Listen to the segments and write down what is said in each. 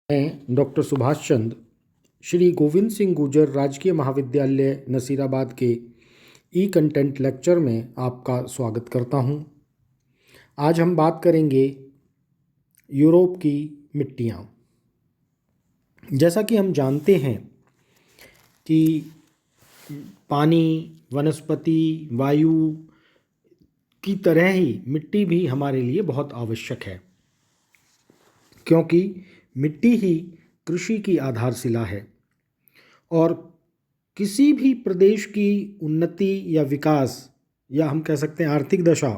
मैं डॉक्टर सुभाष चंद्र श्री गोविंद सिंह गुर्जर राजकीय महाविद्यालय नसीराबाद के ई कंटेंट लेक्चर में आपका स्वागत करता हूं। आज हम बात करेंगे यूरोप की मिट्टियां। जैसा कि हम जानते हैं कि पानी, वनस्पति, वायु की तरह ही मिट्टी भी हमारे लिए बहुत आवश्यक है, क्योंकि मिट्टी ही कृषि की आधारशिला है और किसी भी प्रदेश की उन्नति या विकास या हम कह सकते हैं आर्थिक दशा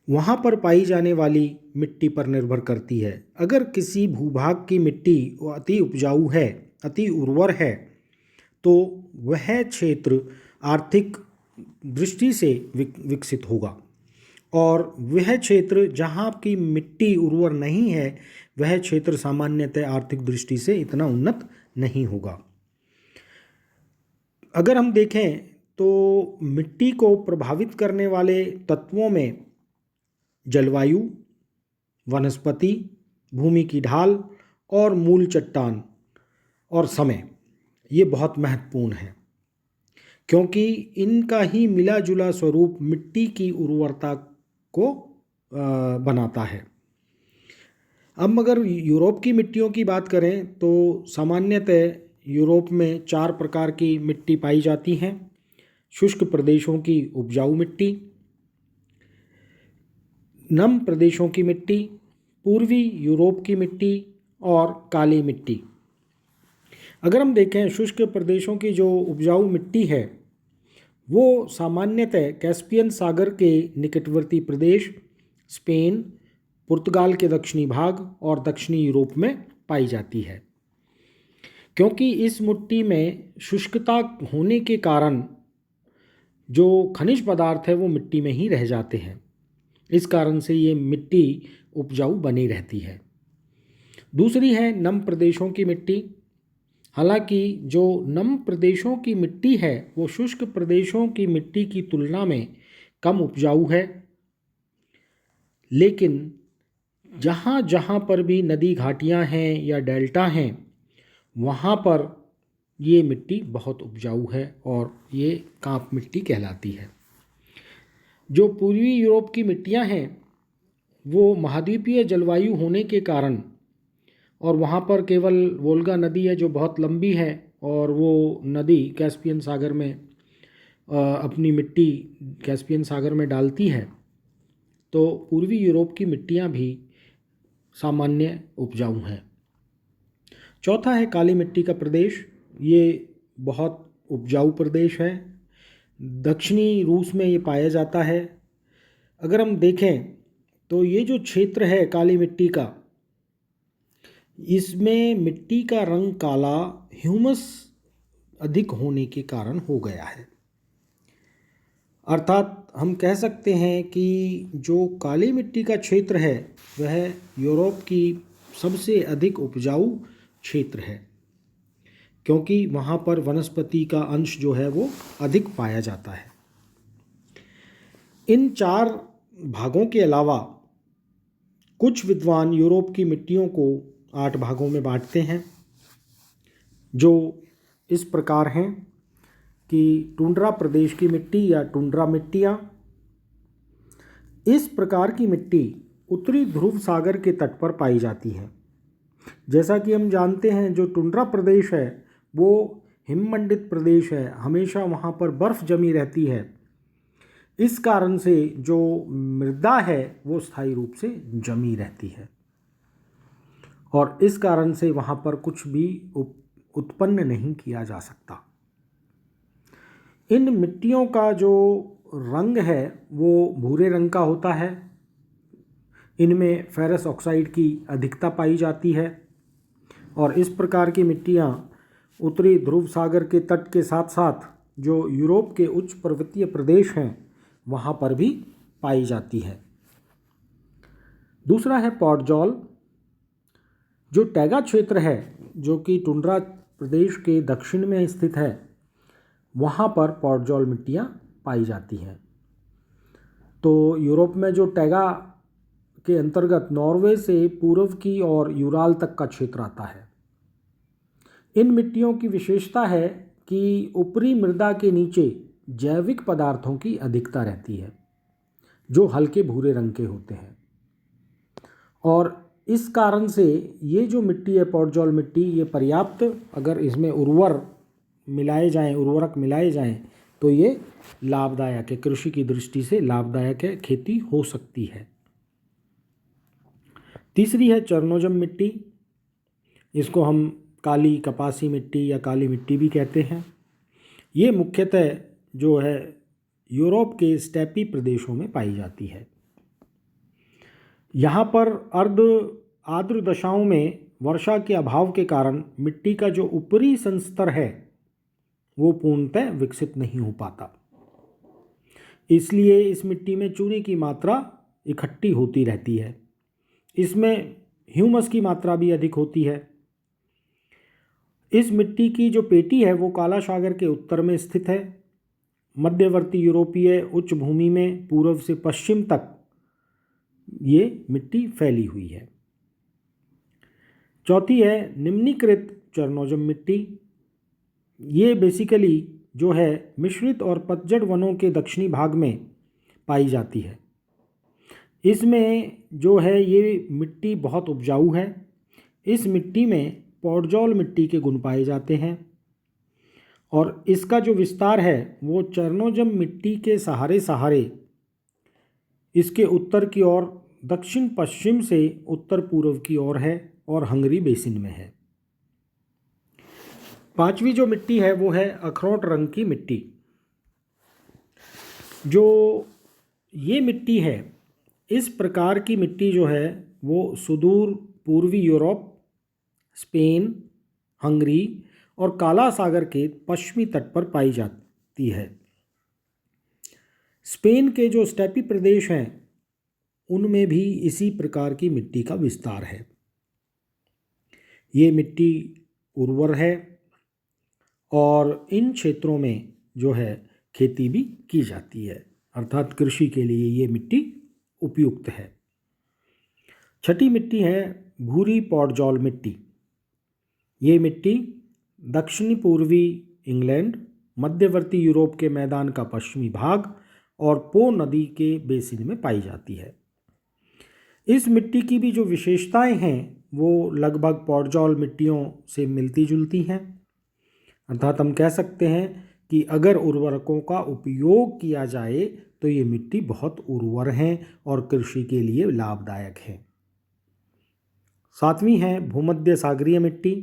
वहाँ पर पाई जाने वाली मिट्टी पर निर्भर करती है। अगर किसी भूभाग की मिट्टी अति उपजाऊ है, अति उर्वर है, तो वह क्षेत्र आर्थिक दृष्टि से विकसित होगा और वह क्षेत्र जहाँ की मिट्टी उर्वर नहीं है वह क्षेत्र सामान्यतः आर्थिक दृष्टि से इतना उन्नत नहीं होगा। अगर हम देखें तो मिट्टी को प्रभावित करने वाले तत्वों में जलवायु, वनस्पति, भूमि की ढाल और मूल चट्टान और समय ये बहुत महत्वपूर्ण है, क्योंकि इनका ही मिला जुला स्वरूप मिट्टी की उर्वरता को बनाता है। अब अगर यूरोप की मिट्टियों की बात करें तो सामान्यतः यूरोप में 4 प्रकार की मिट्टी पाई जाती हैं। शुष्क प्रदेशों की उपजाऊ मिट्टी, नम प्रदेशों की मिट्टी, पूर्वी यूरोप की मिट्टी और काली मिट्टी। अगर हम देखें शुष्क प्रदेशों की जो उपजाऊ मिट्टी है वो सामान्यतः कैस्पियन सागर के निकटवर्ती प्रदेश, स्पेन, पुर्तगाल के दक्षिणी भाग और दक्षिणी यूरोप में पाई जाती है, क्योंकि इस मिट्टी में शुष्कता होने के कारण जो खनिज पदार्थ है वो मिट्टी में ही रह जाते हैं। इस कारण से ये मिट्टी उपजाऊ बनी रहती है। दूसरी है नम प्रदेशों की मिट्टी। हालांकि जो नम प्रदेशों की मिट्टी है वो शुष्क प्रदेशों की मिट्टी की तुलना में कम उपजाऊ है, लेकिन जहाँ जहाँ पर भी नदी घाटियाँ हैं या डेल्टा हैं वहाँ पर ये मिट्टी बहुत उपजाऊ है और ये कांप मिट्टी कहलाती है। जो पूर्वी यूरोप की मिट्टियाँ हैं वो महाद्वीपीय जलवायु होने के कारण और वहाँ पर केवल वोल्गा नदी है जो बहुत लंबी है और वो नदी कैस्पियन सागर में अपनी मिट्टी कैस्पियन सागर में डालती है, तो पूर्वी यूरोप की मिट्टियाँ भी सामान्य उपजाऊ हैं। चौथा है काली मिट्टी का प्रदेश। ये बहुत उपजाऊ प्रदेश है, दक्षिणी रूस में ये पाया जाता है। अगर हम देखें तो ये जो क्षेत्र है काली मिट्टी का, इसमें मिट्टी का रंग काला ह्यूमस अधिक होने के कारण हो गया है। अर्थात हम कह सकते हैं कि जो काली मिट्टी का क्षेत्र है वह यूरोप की सबसे अधिक उपजाऊ क्षेत्र है, क्योंकि वहाँ पर वनस्पति का अंश जो है वो अधिक पाया जाता है। इन 4 भागों के अलावा कुछ विद्वान यूरोप की मिट्टियों को 8 भागों में बांटते हैं, जो इस प्रकार हैं कि टुंड्रा प्रदेश की मिट्टी या टुंड्रा मिट्टियाँ। इस प्रकार की मिट्टी उत्तरी ध्रुव सागर के तट पर पाई जाती है। जैसा कि हम जानते हैं जो टुंड्रा प्रदेश है वो हिममंडित प्रदेश है, हमेशा वहाँ पर बर्फ़ जमी रहती है। इस कारण से जो मृदा है वो स्थायी रूप से जमी रहती है और इस कारण से वहाँ पर कुछ भी उत्पन्न नहीं किया जा सकता। इन मिट्टियों का जो रंग है वो भूरे रंग का होता है। इनमें फेरस ऑक्साइड की अधिकता पाई जाती है और इस प्रकार की मिट्टियाँ उत्तरी ध्रुव सागर के तट के साथ साथ जो यूरोप के उच्च पर्वतीय प्रदेश हैं वहाँ पर भी पाई जाती है। दूसरा है पॉडजॉल। जो टैगा क्षेत्र है जो कि टुंड्रा प्रदेश के दक्षिण में स्थित है वहाँ पर पॉडजॉल मिट्टियाँ पाई जाती हैं। तो यूरोप में जो टैगा के अंतर्गत नॉर्वे से पूर्व की और यूराल तक का क्षेत्र आता है। इन मिट्टियों की विशेषता है कि ऊपरी मृदा के नीचे जैविक पदार्थों की अधिकता रहती है जो हल्के भूरे रंग के होते हैं, और इस कारण से ये जो मिट्टी है पॉडजॉल मिट्टी, ये पर्याप्त, अगर इसमें उर्वरक मिलाए जाएं तो ये लाभदायक है, कृषि की दृष्टि से लाभदायक है, खेती हो सकती है। तीसरी है चरनोजम मिट्टी। इसको हम काली कपासी मिट्टी या काली मिट्टी भी कहते हैं। ये मुख्यतः जो है यूरोप के स्टेपी प्रदेशों में पाई जाती है। यहाँ पर अर्ध आर्द्र दशाओं में वर्षा के अभाव के कारण मिट्टी का जो ऊपरी संस्तर है वो पूर्णतः विकसित नहीं हो पाता, इसलिए इस मिट्टी में चूने की मात्रा इकट्ठी होती रहती है। इसमें ह्यूमस की मात्रा भी अधिक होती है। इस मिट्टी की जो पेटी है वो काला सागर के उत्तर में स्थित है। मध्यवर्ती यूरोपीय उच्च भूमि में पूर्व से पश्चिम तक ये मिट्टी फैली हुई है। चौथी है निम्नीकृत चरनोजम मिट्टी। ये बेसिकली जो है मिश्रित और पतझड़ वनों के दक्षिणी भाग में पाई जाती है। इसमें जो है ये मिट्टी बहुत उपजाऊ है। इस मिट्टी में पॉडजॉल मिट्टी के गुण पाए जाते हैं और इसका जो विस्तार है वो चरनोजम मिट्टी के सहारे इसके उत्तर की ओर, दक्षिण पश्चिम से उत्तर पूर्व की ओर है और हंगरी बेसिन में है। पांचवी जो मिट्टी है वो है अखरोट रंग की मिट्टी। जो ये मिट्टी है, इस प्रकार की मिट्टी जो है वो सुदूर पूर्वी यूरोप, स्पेन, हंगरी और काला सागर के पश्चिमी तट पर पाई जाती है। स्पेन के जो स्टेपी प्रदेश हैं उनमें भी इसी प्रकार की मिट्टी का विस्तार है। ये मिट्टी उर्वर है और इन क्षेत्रों में जो है खेती भी की जाती है, अर्थात कृषि के लिए ये मिट्टी उपयुक्त है। छठी मिट्टी है भूरी पॉडजॉल मिट्टी। ये मिट्टी दक्षिणी पूर्वी इंग्लैंड, मध्यवर्ती यूरोप के मैदान का पश्चिमी भाग और पो नदी के बेसिन में पाई जाती है। इस मिट्टी की भी जो विशेषताएं हैं वो लगभग पॉडजॉल मिट्टियों से मिलती जुलती हैं, अर्थात हम कह सकते हैं कि अगर उर्वरकों का उपयोग किया जाए तो ये मिट्टी बहुत उर्वर हैं और कृषि के लिए लाभदायक है। सातवीं है भूमध्य सागरीय मिट्टी।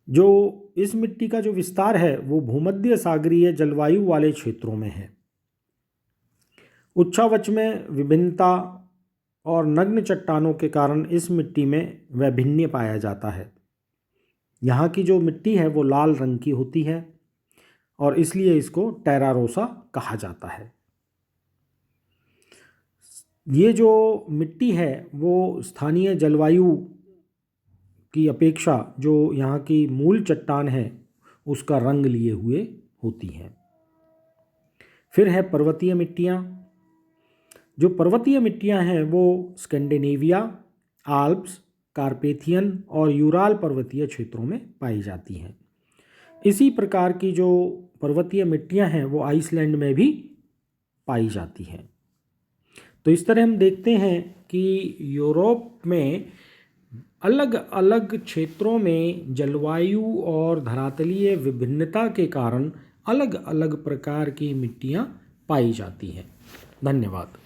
जो इस मिट्टी का जो विस्तार है वो भूमध्य सागरीय जलवायु वाले क्षेत्रों में है। उच्छावच में विभिन्नता और नग्न चट्टानों के कारण इस मिट्टी में वैभिन्न पाया जाता है। यहाँ की जो मिट्टी है वो लाल रंग की होती है और इसलिए इसको टेरा रोसा कहा जाता है। ये जो मिट्टी है वो स्थानीय जलवायु की अपेक्षा जो यहाँ की मूल चट्टान है उसका रंग लिए हुए होती हैं। फिर है पर्वतीय मिट्टियाँ। जो पर्वतीय मिट्टियाँ हैं वो स्कैंडिनेविया, आल्प्स, कार्पेथियन और यूराल पर्वतीय क्षेत्रों में पाई जाती हैं। इसी प्रकार की जो पर्वतीय मिट्टियाँ हैं वो आइसलैंड में भी पाई जाती हैं। तो इस तरह हम देखते हैं कि यूरोप में अलग अलग क्षेत्रों में जलवायु और धरातलीय विभिन्नता के कारण अलग अलग प्रकार की मिट्टियाँ पाई जाती हैं। धन्यवाद।